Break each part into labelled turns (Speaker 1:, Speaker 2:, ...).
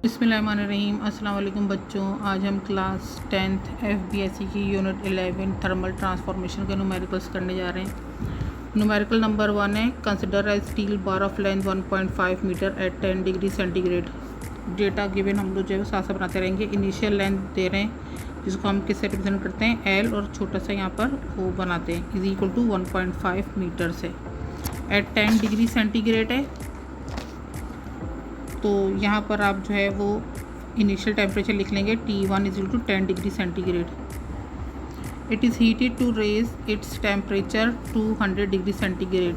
Speaker 1: बिस्मिल्लाहिर्रहमानिर्रहीम। अस्सलाम वालेकुम बच्चों, आज हम क्लास 10th FBSE की यूनिट 11 थर्मल ट्रांसफॉर्मेशन के न्यूमेरिकल्स करने जा रहे हैं। न्यूमेरिकल नंबर 1 है, consider as steel bar of length 1.5 metre at 10 degree centigrade. Data given हम लोग जो है साथ साथ बनाते रहेंगे। इनिशियल लेंथ दे रहे हैं जिसको हम किससे रिप्रेजेंट करते हैं, एल, और छोटा सा यहाँ पर वो बनाते हैं इज इक्वल टू 1.5 मीटर से एट 10 डिग्री सेंटीग्रेड है। तो यहाँ पर आप जो है वो इनिशियल टेम्परेचर लिख लेंगे T1 is equal to 10 degree centigrade. It is heated to raise its temperature to 100 degree centigrade.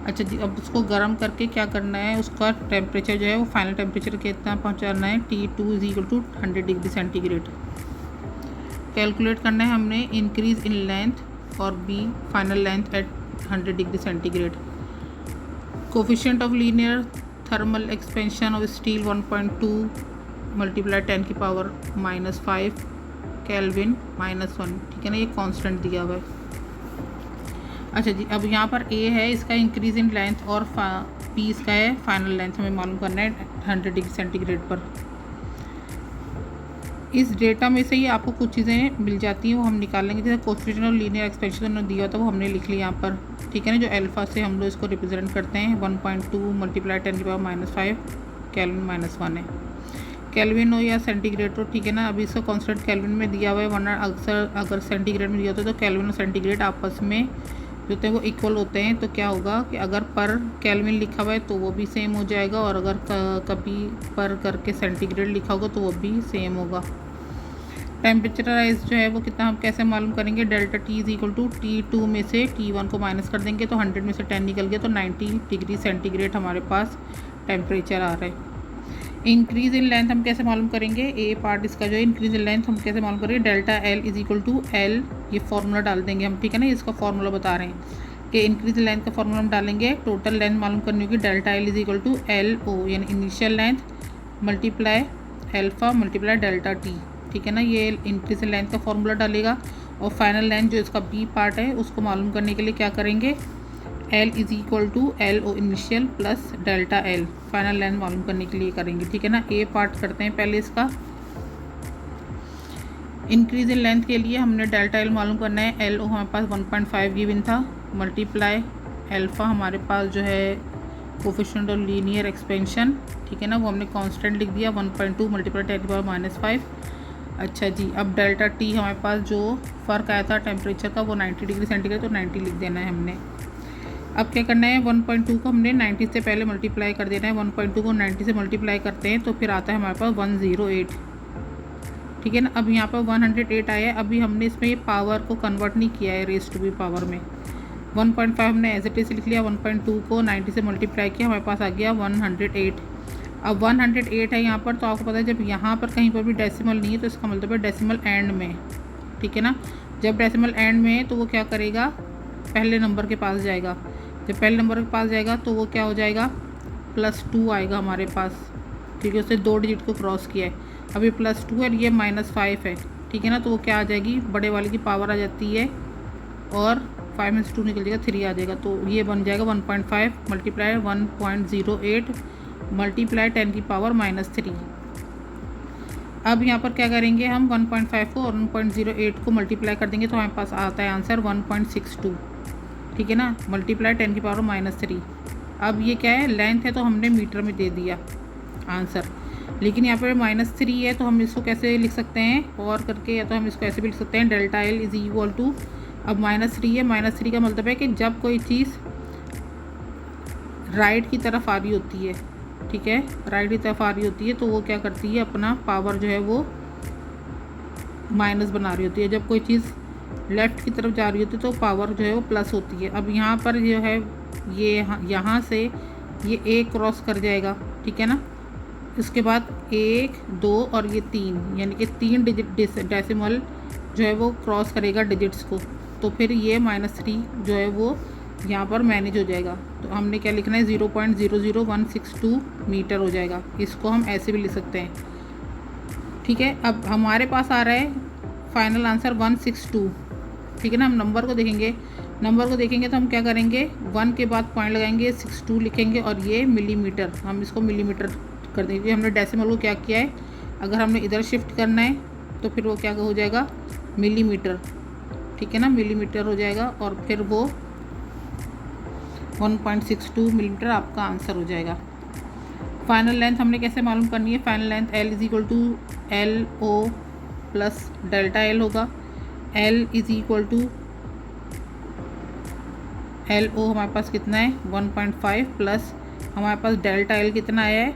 Speaker 1: अच्छा जी, अब उसको गर्म करके क्या करना है, उसका टेम्परेचर जो है वो फाइनल टेम्परेचर कितना पहुँचाना है, T2 is equal to 100 degree centigrade. Calculate करना है हमने इंक्रीज इन लेंथ और B final length at 100 degree centigrade. Coefficient of linear thermal expansion of steel 1.2 multiply 10 की पावर -5 केल्विन -1। ठीक है ना, ये कांस्टेंट दिया हुआ है। अच्छा जी, अब यहाँ पर ए है इसका इंक्रीज इन लेंथ और पी इसका है फाइनल लेंथ, हमें मालूम करना है 100 डिग्री सेंटीग्रेड पर। इस डेटा में से ही आपको कुछ चीज़ें मिल जाती हैं, वो हम निकालेंगे। जैसे कोफिशिएंट और लीनियर एक्सपेंशन दिया होता है वो हमने लिख लिया यहाँ पर। ठीक है ना, जो अल्फ़ा से हम लोग इसको रिप्रेजेंट करते हैं 1.2 मल्टीप्लाई 10 की पावर -5 केल्विन -1 है। केल्विन हो या सेंटीग्रेड हो, ठीक है ना, अभी इसका कॉन्स्टेंट केल्विन में दिया हुआ है, वरना अगर सेंटीग्रेड में दिया होता है तो केल्विन और सेंटीग्रेड आपस में जो होते हैं वो इक्वल होते हैं। तो क्या होगा कि अगर पर केल्विन लिखा हुआ है तो वो भी सेम हो जाएगा, और अगर कभी पर करके सेंटीग्रेड लिखा होगा तो वो भी सेम होगा। टेम्परेचर राइज जो है वो कितना हम कैसे मालूम करेंगे, delta T is equal to T2 में से T1 को माइनस कर देंगे तो 100 में से 10 निकल गया, तो 90 डिग्री सेंटीग्रेड हमारे पास टेम्परेचर आ रहा है। इंक्रीज इन लेंथ हम कैसे मालूम करेंगे, ए पार्ट इसका जो है इंक्रीज इन लेंथ हम कैसे मालूम करेंगे, delta L is equal to L, ये फार्मूला डाल देंगे हम। ठीक है ना, इसका फार्मूला बता रहे हैं कि इंक्रीज इन लेंथ का फार्मूला हम डालेंगे, टोटल लेंथ मालूम करनी होगी, delta L is equal to L O यानी initial length multiply alpha multiply delta T. ठीक है ना, ये इंक्रीज इन लेंथ का फार्मूला डालेगा, और फाइनल लेंथ जो इसका बी पार्ट है उसको मालूम करने के लिए क्या करेंगे, L is equal to L O initial plus delta L final length मालूम करने के लिए करेंगे। ठीक है ना, ए पार्ट करते हैं पहले इसका। इंक्रीज इन लेंथ के लिए हमने डेल्टा एल मालूम करना है, एल ओ हमारे पास 1.5 गिवन था, मल्टीप्लाई एल्फा हमारे पास जो है कोफिशिएंट और लीनियर एक्सपेंशन, ठीक है ना, वो हमने कांस्टेंट लिख दिया 1.2 मल्टीप्लाई 10 की पावर -5। अच्छा जी, अब डेल्टा टी हमारे पास जो फ़र्क आया था टेम्परेचर का वो 90 डिग्री सेंटीग्रेड, तो 90 लिख देना है हमने। अब क्या करना है, 1.2 को हमने 90 से पहले मल्टीप्लाई कर देना है। 1.2 को 90 से मल्टीप्लाई करते हैं तो फिर आता है हमारे पास 108। ठीक है ना, अब यहाँ पर 108 आया है। अभी हमने इसमें ये पावर को कन्वर्ट नहीं किया है रेज़ टू बी पावर में। 1.5 हमने एज इट इज़ लिख लिया, 1.2 को 90 से मल्टीप्लाई किया, हमारे पास आ गया 108। अब 108 है यहाँ पर, तो आपको पता है जब यहाँ पर कहीं पर भी डेसिमल नहीं है तो इसका मतलब है डेसिमल एंड में। ठीक है ना, जब डेसिमल एंड में है तो वो क्या करेगा, पहले नंबर के पास जाएगा। जब पहले नंबर के पास जाएगा तो वो क्या हो जाएगा, +2 आएगा हमारे पास, क्योंकि उसने 2 डिजिट को क्रॉस किया है। अब ये +2 है और ये -5 है। ठीक है ना, तो वो क्या आ जाएगी, बड़े वाले की पावर आ जाती है, और 5 में से 2 निकल जाएगा, 3 आ जाएगा, तो ये बन जाएगा 1.5 मल्टीप्लाई 1.08 मल्टीप्लाई 10 की पावर -3। अब यहाँ पर क्या करेंगे हम, 1.5 को और 1.08 को मल्टीप्लाई कर देंगे तो हमारे पास आता है आंसर 1.62। ठीक है ना, मल्टीप्लाई 10 की पावर -3। अब ये क्या है, लेंथ है तो हमने मीटर में दे दिया आंसर, लेकिन यहाँ पर -3 है तो हम इसको कैसे लिख सकते हैं और करके, या तो हम इसको ऐसे भी लिख सकते हैं, delta L is equal to, अब -3 है, -3 का मतलब है कि जब कोई चीज़ राइट की तरफ आ रही होती है, ठीक है, राइट की तरफ आ रही होती है तो वो क्या करती है, अपना पावर जो है वो माइनस बना रही होती है। जब कोई चीज़ लेफ़्ट की तरफ जा रही होती है तो पावर जो है वो प्लस होती है। अब यहाँ पर जो है ये यहाँ से ये ए क्रॉस कर जाएगा, ठीक है ना, इसके बाद 1 2 और ये 3, यानी कि 3 डिजिट डेसिमल जो है वो क्रॉस करेगा डिजिट्स को, तो फिर ये -3 जो है वो यहाँ पर मैनेज हो जाएगा। तो हमने क्या लिखना है, 0.00162 मीटर हो जाएगा। इसको हम ऐसे भी लिख सकते हैं। ठीक है, अब हमारे पास आ रहा है फाइनल आंसर 162। ठीक है ना, हम नंबर को देखेंगे तो हम क्या करेंगे, 1 के बाद पॉइंट लगाएंगे, 62 लिखेंगे, और ये मिलीमीटर, हम इसको मिलीमीटर कर देंगे, क्योंकि हमने डेसिमल को क्या किया है, अगर हमने इधर शिफ्ट करना है तो फिर वो क्या हो जाएगा, मिलीमीटर, ठीक है ना, मिलीमीटर हो जाएगा और फिर वो 1.62 मिलीमीटर आपका आंसर हो जाएगा। फाइनल लेंथ हमने कैसे मालूम करनी है, final length L is equal to L O plus delta L होगा। L is equal to L O हमारे पास कितना है 1.5 प्लस हमारे पास डेल्टा एल कितना आया है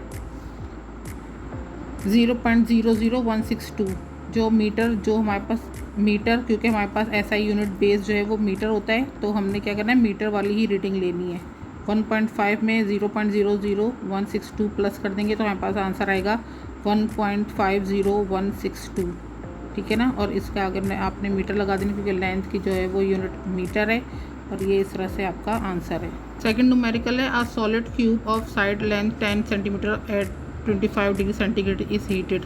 Speaker 1: 0.00162, जो मीटर, जो हमारे पास मीटर, क्योंकि हमारे पास SI यूनिट बेस जो है वो मीटर होता है, तो हमने क्या करना है, मीटर वाली ही रीडिंग लेनी है। 1.5 में 0.00162 प्लस कर देंगे तो हमारे पास आंसर आएगा 1.50162, ठीक है ना। और इसका अगर आपने मीटर लगा देनी, क्योंकि लेंथ की जो है वो यूनिट मीटर है, और ये इस तरह से आपका आंसर है। सेकंड न्यूमेरिकल है, a solid cube of side length 10 centimetre at 25 degree centigrade is heated.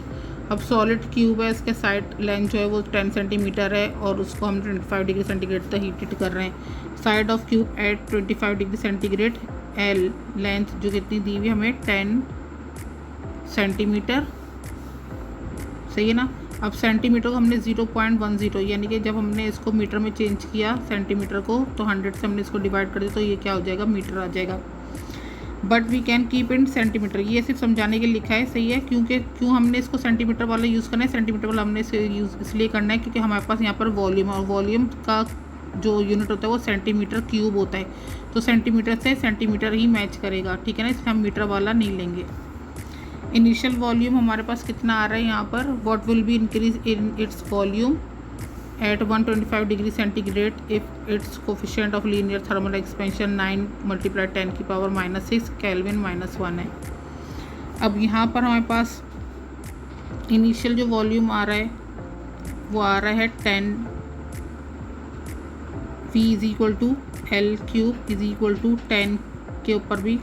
Speaker 1: अब सॉलिड क्यूब है, इसके साइड लेंथ जो है वो 10 सेंटीमीटर है और उसको हम 25 डिग्री सेंटीग्रेड तक हीटेड कर रहे हैं। Side of cube at 25 degree centigrade, L length जो कितनी दी हुई हमें 10 सेंटीमीटर, सही है ना। अब सेंटीमीटर को हमने 0.10, यानी कि जब हमने इसको मीटर में चेंज किया सेंटीमीटर को, तो 100 से हमने इसको डिवाइड कर दिया तो ये क्या हो जाएगा, मीटर आ जाएगा। But we can keep in centimetre, ये सिर्फ समझाने के लिए लिखा है, सही है। क्यों हमने इसको सेंटीमीटर वाला यूज़ करना है, सेंटीमीटर वाला हमने इसे यूज़ इसलिए करना है क्योंकि हमारे पास यहाँ पर वॉल्यूम, और वॉल्यूम का जो यूनिट होता है वो सेंटीमीटर क्यूब होता है, तो सेंटीमीटर से सेंटीमीटर ही मैच करेगा, ठीक है ना, इसलिए हम मीटर वाला नहीं लेंगे। इनिशियल वॉल्यूम हमारे पास कितना आ रहा है यहाँ पर, what will be increase in its volume at 125 degree centigrade if it's coefficient of linear thermal expansion 9 × 10⁻⁻6 kelvin -1 है। अब यहाँ पर हमारे पास इनिशियल जो वॉल्यूम आ रहा है वो आ रहा है 10 V is equal to L cube is equal to 10 के ऊपर भी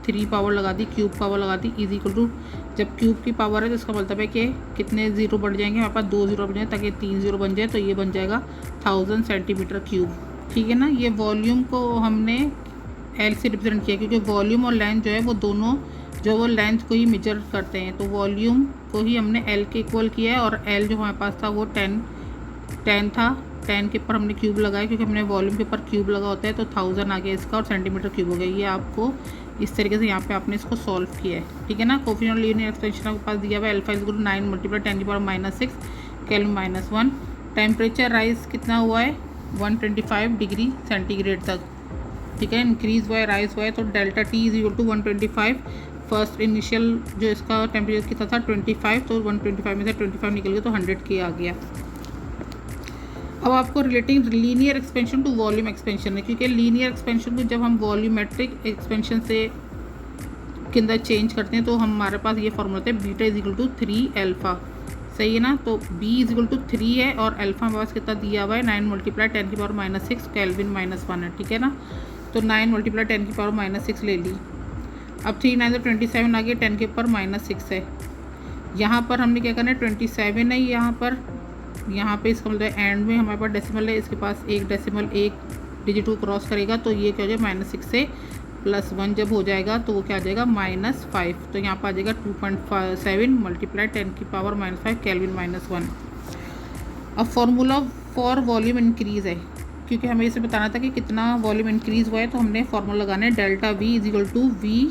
Speaker 1: 3 पावर लगा दी, क्यूब पावर लगा दी, इज इक्वल टू, जब क्यूब की पावर है तो इसका मतलब है कि कितने ज़ीरो बढ़ जाएंगे, हमारे पास 2 ज़ीरो बन जाए, ताकि 3 ज़ीरो बन जाए, तो ये बन जाएगा 1000 सेंटीमीटर क्यूब, ठीक है ना। ये वॉल्यूम को हमने एल से रिप्रेजेंट किया, क्योंकि वॉल्यूम और लेंथ जो है वो दोनों जो वो लेंथ को ही मेजर करते हैं, तो वॉल्यूम को ही हमने एल के इक्वल किया है, और एल जो हमारे पास था वो 10 था, 10 के ऊपर हमने क्यूब लगाया, क्योंकि हमने वॉल्यूम के ऊपर क्यूब लगा होता है, तो 1000 आ गया इसका, और सेंटीमीटर क्यूब हो गया। ये आपको इस तरीके से यहाँ पे आपने इसको सॉल्व किया है, ठीक है ना। कोफिशिएंट लीनियर एक्सपेंशन के पास दिया हुआ है alpha is equal to 9 × 10⁻⁻6 kelvin -1। Temperature rise कितना हुआ है 125 डिग्री सेंटीग्रेड तक, ठीक है, इंक्रीज हुआ है, राइज हुआ है, तो delta T is equal to 125। First initial जो इसका टेम्परेचर कितना था 25, तो 125 में से 25 निकल गया तो 100 के आ गया। अब आपको relating linear expansion to volume expansion है, क्योंकि लीनियर एक्सपेंशन को जब हम वॉल्यूमेट्रिक एक्सपेंशन से के अंदर चेंज करते हैं तो हमारे पास ये फॉर्मूला होता है beta is equal to 3 alpha, सही है ना। तो बी इज इक्वल टू 3 है और अल्फा हमारे पास कितना दिया हुआ है 9 × 10⁻⁻6 केल्विन -1 है, ठीक है ना। तो 9 × 10⁻⁻6 ले ली। अब 3 9 27 आ गया, 10 के ऊपर -6 है। यहाँ पर हमने क्या करना है 27 है, यहाँ पे इसका मतलब एंड में हमारे पास डेसिमल है, इसके पास एक डेसिमल एक डिजिट को क्रॉस करेगा, तो ये क्या हो जाएगा -6 से +1 जब हो जाएगा तो वो क्या आ जाएगा -5, तो यहाँ पर आ जाएगा 2.7 × 10⁻⁻5 केल्विन -1। अब फॉर्मूला फॉर वॉल्यूम इंक्रीज़ है, क्योंकि हमें इसे बताना था कि कितना वॉल्यूम इंक्रीज़ हुआ है, तो हमने फॉर्मूला लगाना है delta V is equal to V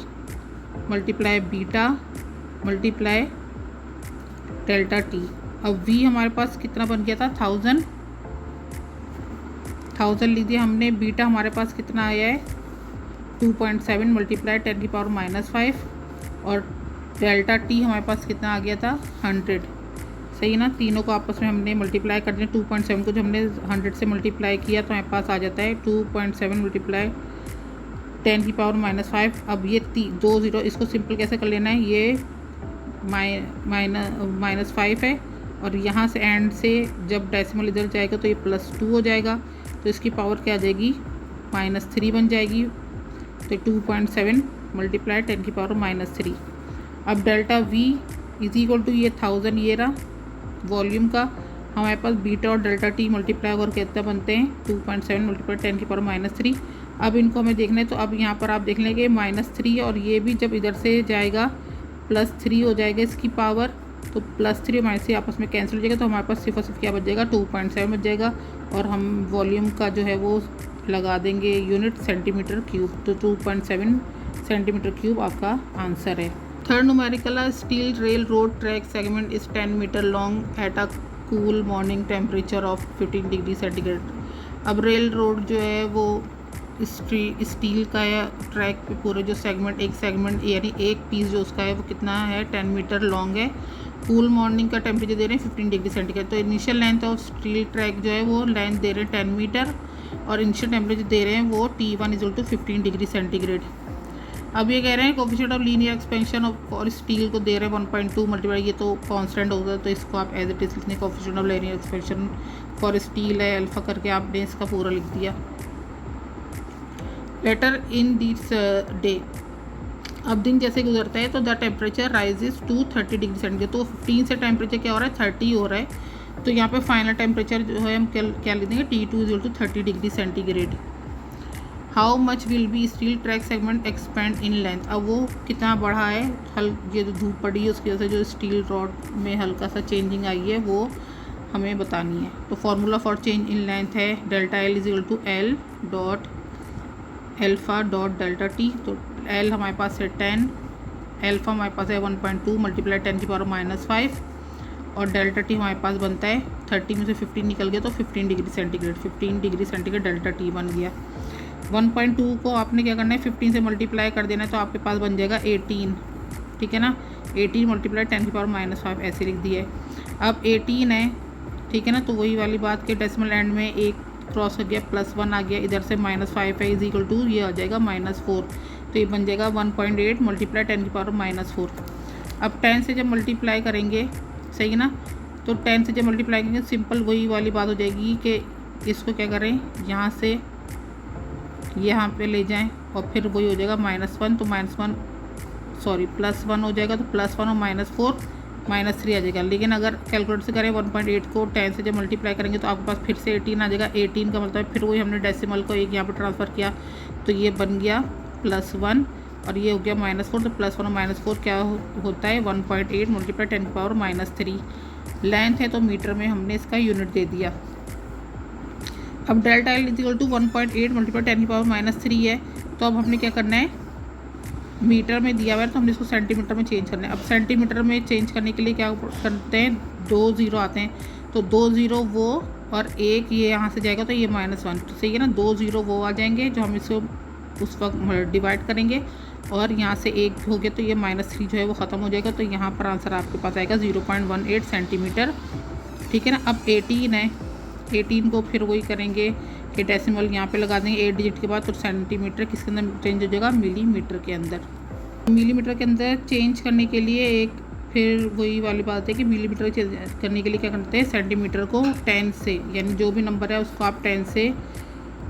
Speaker 1: × beta × delta T. अब V हमारे पास कितना बन गया था 1000 लीजिए हमने, बीटा हमारे पास कितना आया है 2.7 × 10⁻⁻5, और डेल्टा टी हमारे पास कितना आ गया था 100, सही है ना। तीनों को आपस में हमने मल्टीप्लाई कर दिया, 2.7 को जब हमने 100 से मल्टीप्लाई किया तो हमारे पास आ जाता है 2.7 × 10⁻⁻5। अब ये 2 ज़ीरो, इसको सिंपल कैसे कर लेना है, ये -5 है, और यहाँ से एंड से जब डेसिमल इधर जाएगा तो ये +2 हो जाएगा, तो इसकी पावर क्या आ जाएगी -3 बन जाएगी, तो 2.7 × 10⁻⁻3। अब delta V is equal to ये 1000 ये रहा वॉल्यूम का, हमारे पास बीटा और डेल्टा टी मल्टीप्लाई और कितना बनते हैं 2.7 × 10⁻⁻3। अब इनको हमें देखना है, तो अब यहाँ पर आप देख लेंगे -3, और ये भी जब इधर से जाएगा +3 हो जाएगा इसकी पावर। तो +3 -3 आपस में कैंसिल हो जाएगा, तो हमारे पास सिर्फ और सिर्फ क्या बच जाएगा 2.7 बच जाएगा। और हम वॉल्यूम का जो है वो लगा देंगे यूनिट सेंटीमीटर क्यूब, तो 2.7 सेंटीमीटर क्यूब आपका आंसर है। थर्ड न्यूमेरिकल है steel railroad track segment is 10 metre long at a cool morning temperature of 15 degree centigrade. अब रेल रोड जो है वो स्टील का है, ट्रैक पे पूरे जो सेगमेंट, एक सेगमेंट यानी एक पीस जो उसका है वो कितना है 10 मीटर लॉन्ग है। कूल मॉर्निंग का टेम्परेचर दे रहे हैं 15 डिग्री सेंटीग्रेड। तो initial length of steel track जो है वो लेंथ दे रहे हैं 10 मीटर और इनिशियल टेम्परेचर दे रहे हैं वो T1 = 15 डिग्री सेंटीग्रेड। अब ये कह रहे हैं कोफिशिएंट ऑफ लीनियर एक्सपेंशन और स्टील को दे रहे हैं 1.2 मल्टीप्लाई, ये तो कांस्टेंट होगा तो इसको आप एज इट इज लिखने coefficient of linear expansion for steel है अल्फा करके आपने इसका पूरा लिख दिया। लेटर इन दिस डे, अब दिन जैसे गुजरता है तो the temperature rises to 30 degree centigrade. तो 15 से टेम्परेचर क्या हो रहा है 30 हो रहा है। तो यहाँ पे फाइनल टेम्परेचर जो है हम क्या लिख देंगे T2 = 30 degree centigrade. How much will be steel track segment expand in length, अब वो कितना बढ़ा है, ये जो धूप पड़ी है उसकी वजह से जो स्टील रॉड में हल्का सा चेंजिंग आई है वो हमें बतानी है। तो formula for change in length है ΔL = L dot alpha dot delta T. तो L हमारे पास है 10, अल्फ़ा हमारे पास है 1.2 मल्टीप्लाई 10⁻⁻5 और डेल्टा टी हमारे पास बनता है 30 में से 15 निकल गया तो 15 degree centigrade. 15 degree centigrade delta T बन गया। 1.2 को आपने क्या करना है 15 से मल्टीप्लाई कर देना है तो आपके पास बन जाएगा 18, ठीक है ना। 18 मल्टीप्लाई 10⁻⁻5 ऐसे लिख दिया है। अब 18 है, ठीक है ना, तो वही वाली बात के डेसिमल एंड में एक क्रॉस हो गया +1 आ गया, इधर से -5 है = ये आ जाएगा -4, तो ये बन जाएगा 1.8 मल्टीप्लाई 10⁻⁻4। अब 10 से जब मल्टीप्लाई करेंगे, सही है ना, तो 10 से जब मल्टीप्लाई करेंगे सिंपल वही वाली बात हो जाएगी कि इसको क्या करें यहाँ से यहाँ पे ले जाएं और फिर वही हो जाएगा -1, तो +1 हो जाएगा, तो +1 और -4 -3 आ जाएगा। लेकिन अगर कैलकुलेटर से करें 1.8 को 10 से जब मल्टीप्लाई करेंगे तो आपके पास फिर से 18 आ जाएगा। 18 का मतलब फिर वही हमने डेसिमल को एक यहाँ पर ट्रांसफ़र किया तो ये बन गया +1 और ये हो गया -4। तो +1 और -4 क्या होता है 1.8 मल्टीप्लाई 10⁻⁻3 लेंथ है, तो मीटर में हमने इसका यूनिट दे दिया। अब ΔL = 1.8 मल्टीप्लाई 10⁻⁻3 है, तो अब हमने क्या करना है, मीटर में दिया हुआ है तो हमने इसको सेंटीमीटर में चेंज करना है। अब सेंटीमीटर में चेंज करने के लिए क्या करते हैं 2 0 आते हैं, तो 2 0 वो और एक ये यहाँ से जाएगा तो ये -1, तो सही है ना। 2 0 वो आ जाएंगे जो हम इसको उस वक्त डिवाइड करेंगे और यहाँ से एक हो गया तो ये -3 जो है वो ख़त्म हो जाएगा। तो यहाँ पर आंसर आपके पास आएगा 0.18 सेंटीमीटर, ठीक है ना। अब 18 है, 18 को फिर वही करेंगे कि डेसिमल यहाँ पे लगा देंगे 8 डिजिट के बाद, तो सेंटीमीटर किसके अंदर चेंज हो जाएगा मिलीमीटर के अंदर। मिलीमीटर के अंदर चेंज करने के लिए एक फिर वही वाली बात है कि मिलीमीटर चेंज करने के लिए क्या करते हैं सेंटीमीटर को 10 से, यानी जो भी नंबर है उसको आप 10 से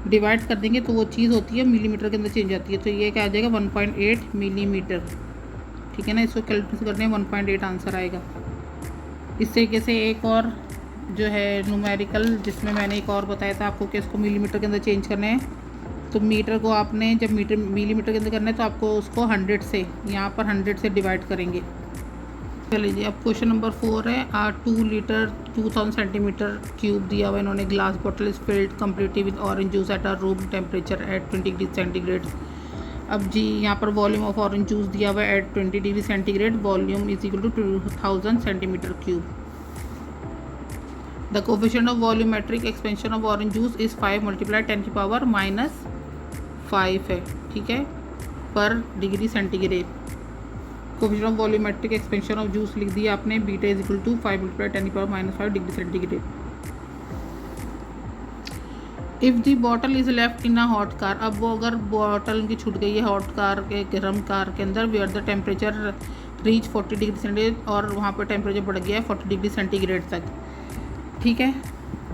Speaker 1: डिवाइड कर देंगे तो वो चीज़ होती है मिलीमीटर के अंदर चेंज आती है। तो ये क्या आ जाएगा 1.8 मिलीमीटर, ठीक है ना। इसको कैलकुलेट करने हैं 1.8 आंसर आएगा। इस तरीके से एक और जो है न्यूमेरिकल जिसमें मैंने एक और बताया था आपको कि इसको मिलीमीटर के अंदर चेंज करना है, तो मीटर को आपने जब मिलीमीटर के अंदर करना है तो आपको उसको 100 से, यहाँ पर 100 से डिवाइड करेंगे। चलिए अब क्वेश्चन नंबर 4 है। 2 लीटर 2000 सेंटीमीटर क्यूब दिया हुआ इन्होंने, glass bottle is filled completely with orange juice at a room temperature at 20 degree centigrade. अब जी यहाँ पर वॉल्यूम ऑफ ऑरेंज जूस दिया हुआ है at 20 degree centigrade, volume = 2000 centimetre cube. The coefficient of volumetric expansion of orange juice is 5 multiply 10⁻⁻5 है, ठीक है, पर degree centigrade. Coefficient of volumetric expansion of juice लिख दिया आपने, beta = 5 multiply 10⁻⁻5 degree centigrade. If the bottle is left in a hot car, अब वो अगर बॉटल उनकी छूट गई है हॉट कार के गर्म कार के अंदर, where the temperature reach 40 degree centigrade, और वहाँ पर टेम्परेचर बढ़ गया है 40 डिग्री सेंटीग्रेड तक, ठीक है।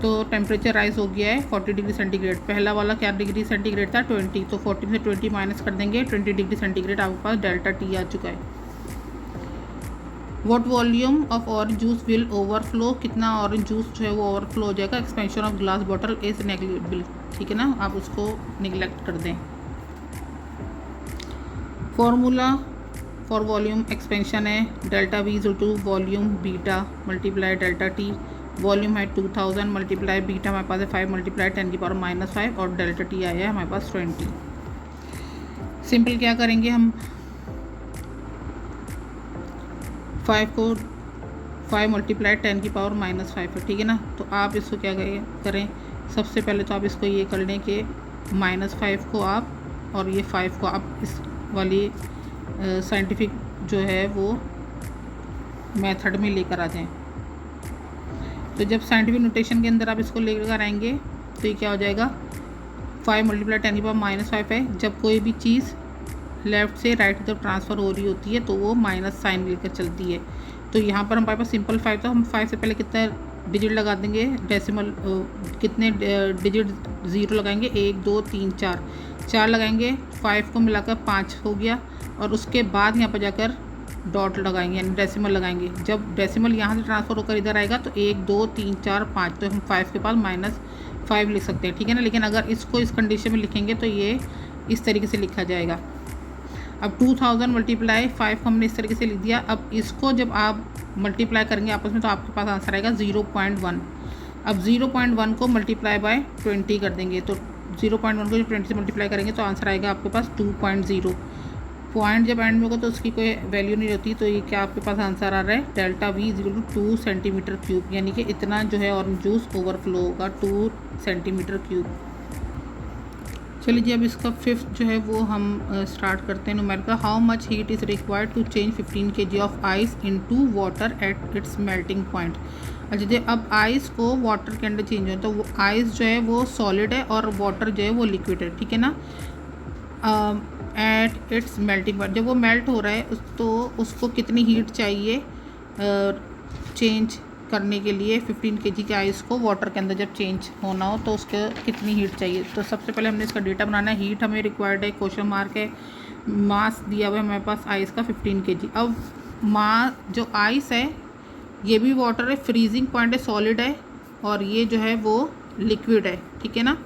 Speaker 1: तो टेम्परेचर राइज हो गया है 40 डिग्री सेंटीग्रेड। पहला वाला क्या डिग्री सेंटीग्रेड था 20, तो 40 में से 20 माइनस कर देंगे, 20 डिग्री सेंटीग्रेड आपके पास डेल्टा टी आ चुका है। What volume of orange juice will overflow, कितना ऑरेंज जूस जो है वो ओवरफ्लो हो जाएगा। Expansion of glass bottle is negligible, ठीक है ना, आप उसको निगलेक्ट कर दें। फॉर्मूला फॉर वॉल्यूम एक्सपेंशन है delta V is to volume beta multiply delta T. Volume है 2000 मल्टीप्लाई बीटा हमारे पास है 5 मल्टीप्लाई 10⁻⁻5 और डेल्टा टी आया है हमारे पास 20। सिंपल क्या करेंगे हम 5 मल्टीप्लाई 10⁻⁻5 है, ठीक है ना। तो आप इसको क्या करें, सबसे पहले तो आप इसको ये कर लें कि -5 को आप और ये 5 को आप इस वाली साइंटिफिक जो है वो मेथड में लेकर आ जाएं। तो जब साइंटिफिक नोटेशन के अंदर आप इसको लेकर आएंगे तो ये क्या हो जाएगा, 5 मल्टीप्लाई 10⁻⁻5 है। जब कोई भी चीज़ लेफ़्ट से राइट की तरफ ट्रांसफ़र हो रही होती है तो वो माइनस साइन लेकर चलती है। तो यहाँ पर हमारे पास सिंपल 5 था, हम 5 से पहले कितना डिजिट लगा देंगे, डेसिमल कितने डिजिट ज़ीरो लगाएंगे, 1 2 3 4 लगाएंगे, 5 को मिलाकर 5 हो गया और उसके बाद यहाँ पर जाकर डॉट लगाएंगे यानी डेसिमल लगाएंगे। जब डेसिमल यहाँ से ट्रांसफ़र होकर इधर आएगा तो 1 2 3 4 5, तो हम 5 के पास -5 लिख सकते हैं, ठीक है ना। लेकिन अगर इसको इस कंडीशन में लिखेंगे तो ये इस तरीके से लिखा जाएगा। अब 2000 मल्टीप्लाई 5 हमने इस तरीके से लिख दिया। अब इसको जब आप मल्टीप्लाई करेंगे आपस में तो आपके पास आंसर आएगा 0.1। अब 0.1 को मल्टीप्लाई बाय 20 कर देंगे तो 0.1 को जब 20 से मल्टीप्लाई करेंगे तो आंसर आएगा आपके पास 2.0। पॉइंट जब एंड में होगा तो उसकी कोई वैल्यू नहीं होती, तो ये क्या आपके पास आंसर आ रहा है, डेल्टा वी = 2 सेंटीमीटर क्यूब, यानी कि इतना जो है ऑरेंज जूस ओवरफ्लो होगा 2 सेंटीमीटर क्यूब। चलिए जी, अब इसका 5th जो है वो हम स्टार्ट करते हैं। Numerical, how much heat is required to change 15 kg of ice into water at its melting point. अच्छा जी, अब आइस को वाटर के अंदर चेंज हो तो वो आइस जो है वो सॉलिड है और वाटर जो है वो लिक्विड है, ठीक है ना। एट इट्स मेल्टिंग पॉइंट, जब वो मेल्ट हो रहा है तो उसको कितनी हीट चाहिए चेंज करने के लिए 15 kg के आइस को वाटर के अंदर जब चेंज होना हो तो उसके कितनी हीट चाहिए। तो सबसे पहले हमने इसका डेटा बनाना है। हीट हमें रिक्वायर्ड है, क्वेश्चन मार्क है, मास दिया हुआ है हमारे पास आइस का 15 kg। अब जो आइस है ये भी वाटर है, फ्रीजिंग पॉइंट है, सॉलिड है और ये जो है वो लिक्विड है, ठीक है ना।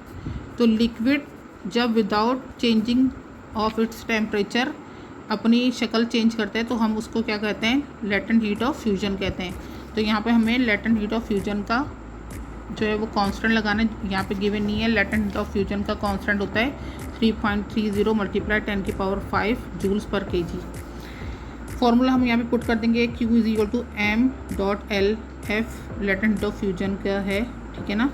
Speaker 1: तो लिक्विड जब without changing of its temperature अपनी शक्ल चेंज करते हैं तो हम उसको क्या कहते हैं, लेटेंट हीट ऑफ फ्यूजन कहते हैं। तो यहाँ पे हमें लेटेंट हीट ऑफ फ्यूजन का जो है वो कांस्टेंट लगाना है, यहाँ पे गिवन नहीं है। लेटेंट हीट ऑफ फ्यूजन का कांस्टेंट होता है 3.30 multiply 10⁵ joules per kg। Formula हम यहाँ पे पुट कर देंगे, Q = m.L/F latent heat of fusion का है, ठीक है ना।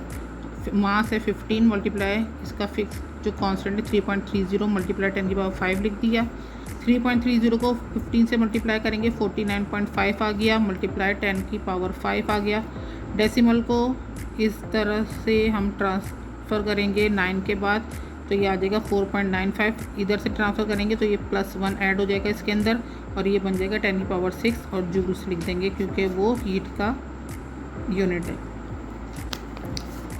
Speaker 1: मास है 15 मल्टीप्लाई इसका फिक्स जो कांस्टेंट है 3.30 मल्टीप्लाई 10⁵ लिख दिया। 3.30 को 15 से मल्टीप्लाई करेंगे 49.5 आ गया, मल्टीप्लाई 10⁵ आ गया। डेसिमल को इस तरह से हम ट्रांसफ़र करेंगे 9 के बाद तो ये आ जाएगा 4.95। इधर से ट्रांसफ़र करेंगे तो ये +1 ऐड हो जाएगा इसके अंदर और ये बन जाएगा 10⁶ और जूल्स लिख देंगे क्योंकि वो हीट का यूनिट है।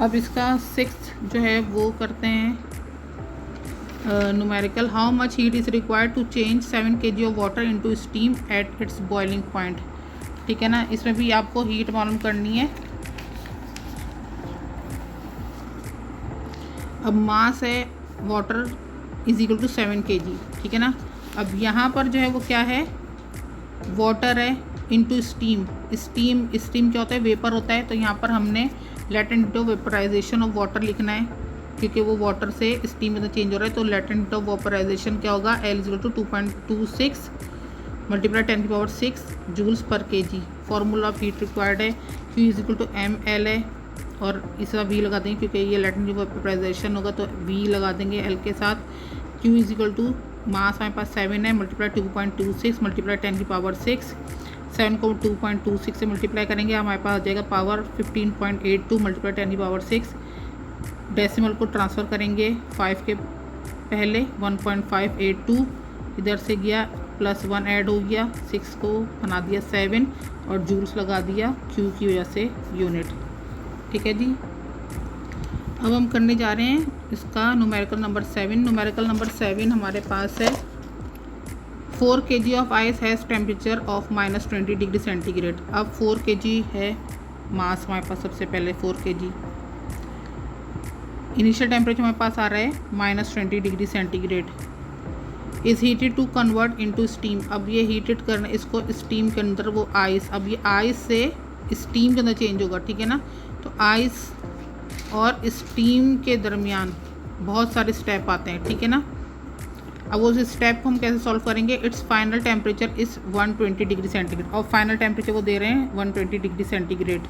Speaker 1: अब इसका 6th जो है वो करते हैं numerical, how much heat is required to change 7 kg of water into steam at its boiling point, ठीक है ना। इसमें भी आपको हीट मालूम करनी है। अब मास है वाटर = 7 kg, ठीक है ना। अब यहाँ पर जो है वो क्या है, वाटर है इनटू स्टीम। स्टीम क्या होता है, वेपर होता है। तो यहाँ पर हमने latent heat of vaporisation of water लिखना है क्योंकि वो वाटर से स्टीम में चेंज हो रहा है। तो लेटेंट हीट ऑफ वेपराइजेशन क्या होगा, L = 2.26 multiply 10⁶ joules per kg। Formula of heat required है, Q = mL है और इसका V लगा देंगे क्योंकि ये लेटेंट हीट ऑफ वेपराइजेशन होगा तो V लगा देंगे L के साथ। Q = मास हमारे पास 7 है मल्टीप्लाई 2.26 मल्टीप्लाई 10⁶। 7 को 2.26 से मल्टीप्लाई करेंगे हमारे पास आ जाएगा पावर 15.82 मल्टीप्लाई 10⁶। डेसिमल को ट्रांसफ़र करेंगे 5 के पहले 1.582 इधर से गया +1 ऐड हो गया, 6 को बना दिया 7 और जूल्स लगा दिया Q की वजह से यूनिट, ठीक है जी। अब हम करने जा रहे हैं इसका न्यूमेरिकल नंबर 7। न्यूमेरिकल नंबर 7 हमारे पास है 4 kg of ice has temperature of -20 degree centigrade. अब 4 kg है मास हमारे पास, सबसे पहले 4 kg। इनिशियल टेम्परेचर हमारे पास आ रहा है -20 degree centigrade. Is heated to convert into steam. अब ये हीटेड करना, इसको स्टीम के अंदर वो आइस, अब ये आइस से स्टीम के अंदर चेंज होगा, ठीक है ना। तो आइस और स्टीम के दरमियान बहुत सारे स्टेप आते हैं, ठीक है ना। अब उस स्टेप को हम कैसे सॉल्व करेंगे? It's final temperature is 120 degree centigrade, और फाइनल टेम्परेचर वो दे रहे हैं 120 डिग्री सेंटीग्रेड।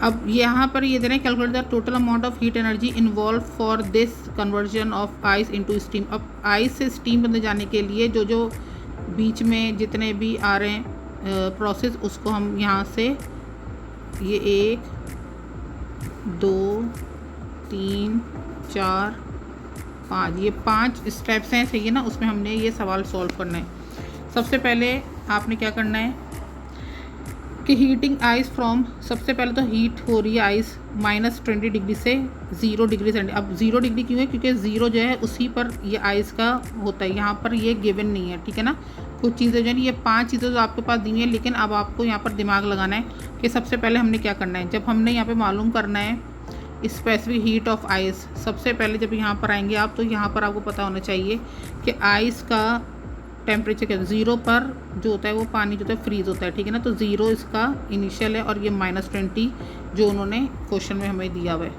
Speaker 1: अब यहाँ पर ये दे रहे हैं calculate the total amount of heat energy involve for this conversion of ice into steam. अब आइस से स्टीम बन जाने के लिए जो जो बीच में जितने भी आ रहे हैं प्रोसेस, उसको हम यहाँ से ये 1 2 3 4 5 ये 5 स्टेप्स हैं, सही है ना। उसमें हमने ये सवाल सॉल्व करना है। सबसे पहले आपने क्या करना है कि हीटिंग आइस फ्रॉम, सबसे पहले तो हीट हो रही है आइस -20 डिग्री से 0 डिग्री सेंटीग्रेड। अब 0 डिग्री क्यों है? क्योंकि 0 जो है उसी पर ये आइस का होता है, यहाँ पर ये गिवन नहीं है, ठीक है ना। कुछ चीज़ें जो है ये 5 चीज़ें जो आपके पास दी हैं, लेकिन अब आपको यहाँ पर दिमाग लगाना है कि सबसे पहले हमने क्या करना है। जब हमने यहाँ पर मालूम करना है स्पेसिफिक हीट ऑफ आइस, सबसे पहले जब यहाँ पर आएंगे आप, तो यहाँ पर आपको पता होना चाहिए कि आइस का टेम्परेचर क्या, 0 पर जो होता है वो पानी जो होता है फ्रीज़ होता है, ठीक है ना। तो 0 इसका इनिशियल है, और ये -20 जो उन्होंने क्वेश्चन में हमें दिया हुआ है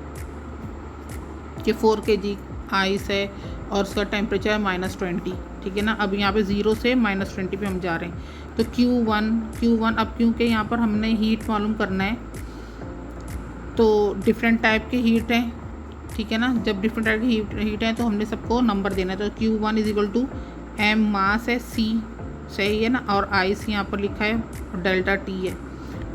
Speaker 1: कि 4 kg आइस है और उसका टेम्परेचर है -20, ठीक है ना। अब यहाँ पे 0 से -20 पे हम जा रहे हैं। तो Q1 अब क्योंकि यहाँ पर हमने हीट मालूम करना है, तो डिफरेंट टाइप के हीट हैं, ठीक है ना। जब डिफरेंट टाइप की हीट हैं तो हमने सबको नंबर देना है। तो Q1 = m मास है, C सही है ना, और आइस यहाँ पर लिखा है और डेल्टा T है।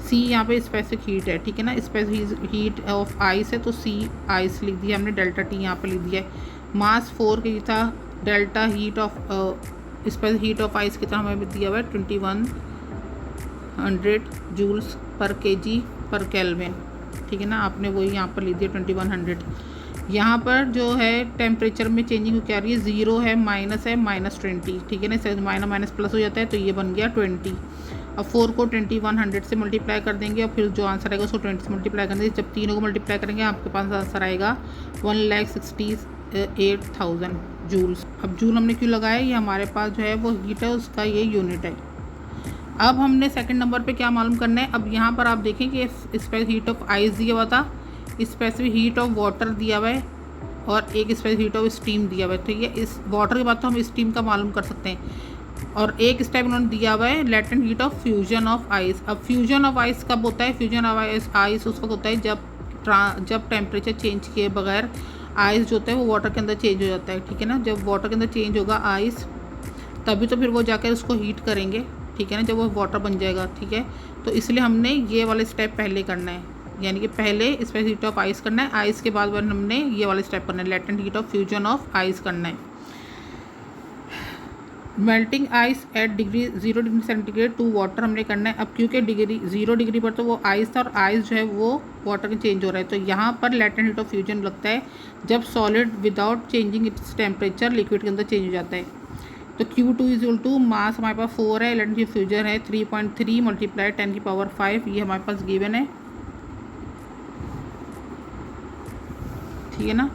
Speaker 1: C यहाँ पे स्पेसिफिक हीट है, ठीक है ना, स्पेसिफिक हीट ऑफ आइस है, तो C आइस लिख दिया हमने, डेल्टा T यहाँ पर लिख दिया है। मास 4 kg था, delta heat of specific heat of ice कितना हमें दिया हुआ है 2100 जूल्स पर kg पर केल्विन, ठीक है ना। आपने वही यहाँ पर लिख दिया 2100। यहाँ पर जो है टेम्परेचर में चेंजिंग क्या आ रही है, 0 है, माइनस है, -20, ठीक है ना। इससे माइनस प्लस हो जाता है, तो ये बन गया 20। अब 4 को 2100 से मल्टीप्लाई कर देंगे, और फिर जो आंसर आएगा उसको 20 से मल्टीप्लाई कर देंगे। जब तीनों को मल्टीप्लाई करेंगे आपके पास आंसर आएगा 1,68,000 जूल्स। अब जूल हमने क्यों लगाया? ये हमारे पास जो है वो हीट है, उसका ये यूनिट है। अब हमने सेकंड नंबर पे क्या मालूम करना है। अब यहाँ पर आप देखें कि स्पेसिफिक हीट ऑफ आइस दिया हुआ था, स्पेसिफिक हीट ऑफ वाटर दिया हुआ है, और एक स्पेसिफिक हीट ऑफ स्टीम दिया हुआ है। तो ये इस वाटर के बाद तो हम स्टीम का मालूम कर सकते हैं, और एक स्टेप उन्होंने दिया हुआ है latent heat of fusion of ice. अब फ्यूजन ऑफ आइस कब होता है? फ्यूजन ऑफ आइस उस वक्त होता है जब टेम्परेचर चेंज किए बगैर आइस जो होता है वो वाटर के अंदर चेंज हो जाता है, ठीक है ना। जब वाटर के अंदर चेंज होगा आइस, तभी तो फिर वो जाकर उसको हीट करेंगे, ठीक है ना, जब वो वाटर बन जाएगा, ठीक है। तो इसलिए हमने ये वाला स्टेप पहले करना है, यानी कि पहले स्पेसिफिक हीट ऑफ आइस करना है, आइस के बाद हमने ये वाला स्टेप करना है, latent heat of fusion of ice करना है। Melting ice at 0 degree centigrade to water हमने करना है। अब क्योंकि 0 डिग्री पर तो वो आइस था, और आइस जो है वो वाटर में चेंज हो रहा है, तो यहाँ पर लेटेंट हीट ऑफ फ्यूजन लगता है जब solid without changing its temperature liquid के अंदर चेंज हो जाता है। तो Q2 मास हमारे पास 4 है, लेटेंट हीट फ्यूजन है 3.3 मल्टीप्लाई 10⁵, ये हमारे पास गिवन है, ठीक है ना।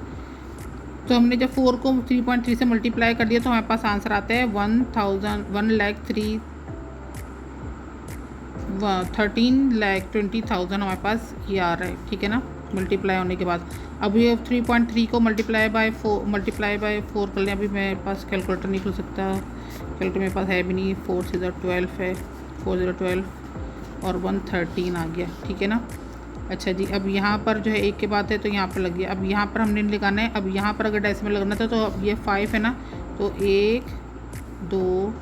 Speaker 1: तो हमने जब 4 को 3.3 से मल्टीप्लाई कर दिया तो हमारे पास आंसर आता है 13,20,000 हमारे पास ये आ रहा है, ठीक है ना, मल्टीप्लाई होने के बाद। अब ये 3.3 को मल्टीप्लाई बाय 4 कर लें। अभी मेरे पास कैलकुलेटर नहीं खुल सकता, कैलकुलेटर मेरे पास है भी नहीं। 4 से 12 है, 4 0 12 और 113 आ गया, ठीक है ना। अच्छा जी, अब यहाँ पर जो है एक के बाद है तो यहाँ पर लग गया। अब यहाँ पर हमने लगाना है, अब यहाँ पर अगर डेसिमल लगना था तो अब ये 5 है ना, तो 1 2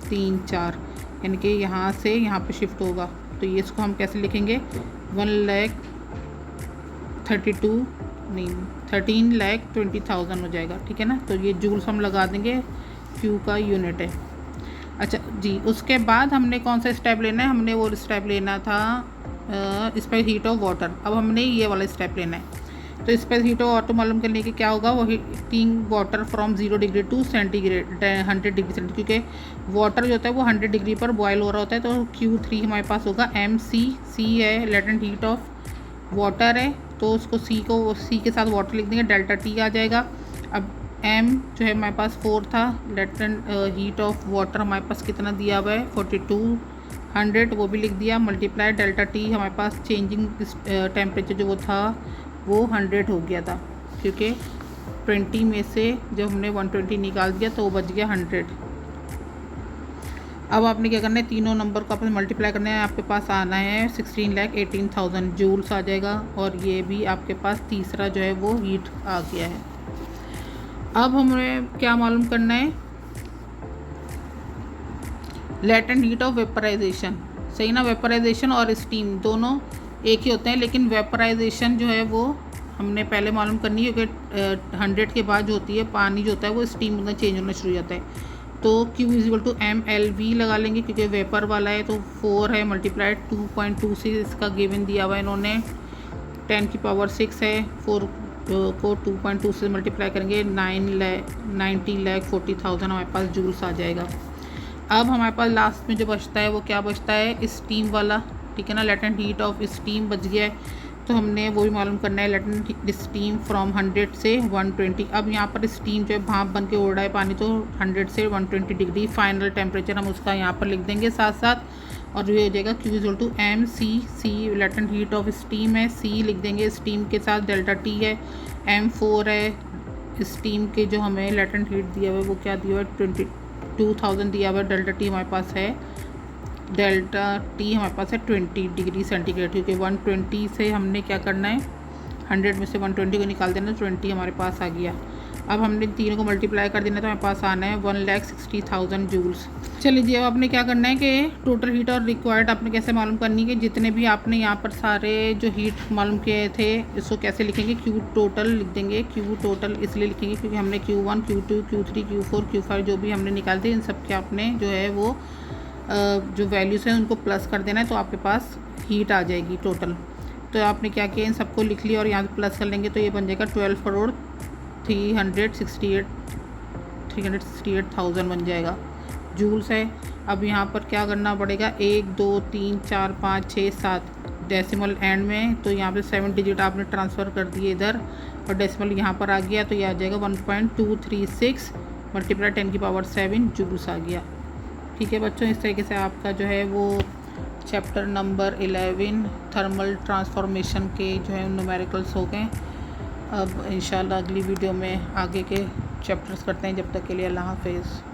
Speaker 1: 3 4, यानी कि यहाँ से यहाँ पे शिफ्ट होगा। तो ये इसको हम कैसे लिखेंगे, 13,20,000 हो जाएगा, ठीक है ना। तो ये जूल्स हम लगा देंगे, Q का यूनिट है। अच्छा जी, उसके बाद हमने कौन सा स्टेप लेना है, हमने वो स्टेप लेना था स्पेसिफिक हीट ऑफ वाटर। अब हमने ये वाला स्टेप लेना है। तो स्पेसिफिक हीट ऑफ वाटर मालूम करने के क्या होगा, वो heating water from 0 degree to centigrade 100 degree centigrade, क्योंकि वाटर जो होता है वो 100 डिग्री पर बॉयल हो रहा होता है। तो Q3 हमारे पास होगा MC, C है लेटेंट हीट ऑफ वाटर है, तो उसको C के साथ वाटर लिख देंगे, डेल्टा T आ जाएगा। अब m जो है हमारे पास 4 था, लेटेंट हीट ऑफ वाटर हमारे पास कितना दिया हुआ है 4200, वो भी लिख दिया, मल्टीप्लाई डेल्टा टी हमारे पास चेंजिंग टेम्परेचर जो वो था वो 100 हो गया था, क्योंकि 20 में से जब हमने 120 निकाल दिया तो वो बच गया 100। अब आपने क्या करना है, तीनों नंबर को आपने मल्टीप्लाई करना है, आपके पास आना है 16,18,000 जूल्स आ जाएगा, और ये भी आपके पास तीसरा जो है वो हीट आ गया है। अब हमें क्या मालूम करना है, लेटेंट हीट ऑफ वेपराइजेशन, सही ना। वेपराइजेशन और स्टीम दोनों एक ही होते हैं, लेकिन वेपराइजेशन जो है वो हमने पहले मालूम करनी है, क्योंकि 100 के बाद जो होती है पानी जो होता है वो स्टीम में चेंज होना शुरू हो जाता है। तो Q = mLV लगा लेंगे, क्योंकि वेपर वाला है तो 4 है मल्टीप्लाइड 2.2 से इसका गिवन दिया हुआ है इन्होंने, 10⁶ है, 4 को 2.2 से मल्टीप्लाई करेंगे 90,40,000 हमारे पास जूल्स आ जाएगा। अब हमारे पास लास्ट में जो बचता है वो क्या बचता है, स्टीम वाला, ठीक है ना। लेटेंट हीट ऑफ स्टीम बच गया है, तो हमने वो भी मालूम करना है, लेटेंट स्टीम फ्रॉम 100 से 120। अब यहाँ पर स्टीम जो है भाप बन के उड़ रहा है पानी, तो 100 से 120 डिग्री फाइनल टेम्परेचर हम उसका यहाँ पर लिख देंगे साथ साथ, और ये हो जाएगा Q = mc, latent heat of steam है, C लिख देंगे स्टीम के साथ, डेल्टा T है, m4 है स्टीम के जो हमें लेटेंट हीट दिया हुआ है वो क्या दिया हुआ है 22,000 दिया हुआ है, डेल्टा T हमारे पास है, डेल्टा T हमारे पास है 20 डिग्री सेंटीग्रेड, क्योंकि 120 से हमने क्या करना है 100 में से 120 को निकाल देना, 20 हमारे पास आ गया। अब हमने तीनों को मल्टीप्लाई कर देना, तो हमारे पास आना है 1,60,000 जूल्स। चलिए जी, अब आपने क्या करना है कि टोटल हीट और रिक्वायर्ड आपने कैसे मालूम करनी है, कि जितने भी आपने यहाँ पर सारे जो हीट मालूम किए थे इसको कैसे लिखेंगे, Q टोटल लिख देंगे। Q टोटल इसलिए लिखेंगे क्योंकि हमने Q1 Q2 Q3 Q4 Q5 जो भी हमने निकाले थे इन सब के आपने जो है वो जो वैल्यूज़ हैं उनको प्लस कर देना है, तो आपके पास हीट आ जाएगी टोटल। तो आपने क्या किया, इन सबको लिख लिया और यहाँ पे प्लस कर लेंगे, तो ये बन जाएगा 12,368,000 बन जाएगा, जूल्स है। अब यहाँ पर क्या करना पड़ेगा, 1 2 3 4 5 6 7 डेसिमल एंड में, तो यहाँ पे 7 डिजिट आपने ट्रांसफ़र कर दिए इधर, और डेसिमल यहाँ पर आ गया, तो ये आ जाएगा 1.236 मल्टीप्लाई 10⁻7 जूल्स आ गया। ठीक है बच्चों, इस तरीके से आपका जो है वो चैप्टर नंबर 11 थर्मल ट्रांसफॉर्मेशन के जो है न्यूमेरिकल्स हो गए। अब इंशाल्लाह अगली वीडियो में आगे के चैप्टर्स करते हैं, जब तक के लिए अल्लाह हाफिज़।